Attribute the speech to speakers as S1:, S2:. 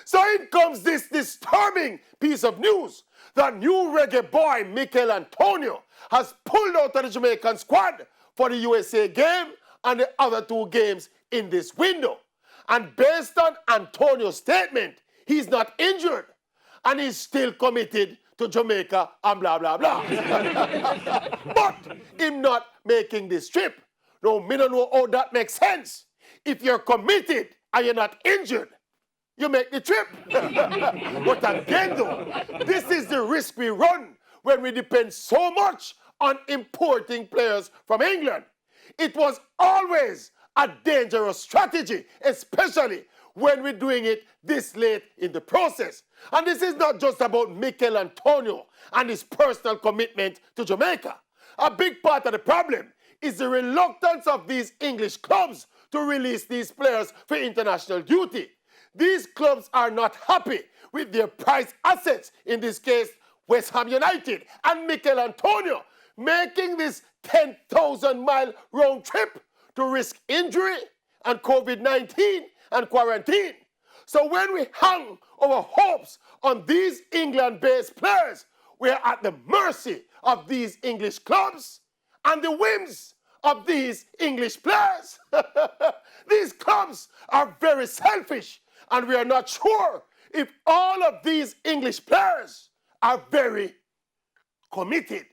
S1: So in comes this disturbing piece of news. The new reggae boy, Michail has pulled out of the Jamaican squad for the USA game and the other two games in this window. And based on Antonio's statement, he's not injured and he's still committed to Jamaica and blah, blah, blah. But him not making this trip. No, me don't know how that makes sense. If you're committed and you're not injured, you make the trip. But again though, this is the risk we run when we depend so much on importing players from England. It was always a dangerous strategy, especially when we're doing it this late in the process. And this is not just about Michail and his personal commitment to Jamaica. A big part of the problem is the reluctance of these English clubs to release these players for international duty. These clubs are not happy with their prized assets, in this case, West Ham United and Michail making this 10,000-mile round trip to risk injury and COVID-19 and quarantine. So when we hang our hopes on these England-based players, we are at the mercy of these English clubs and the whims of these English players. These clubs are very selfish, and we are not sure if all of these English players are very committed.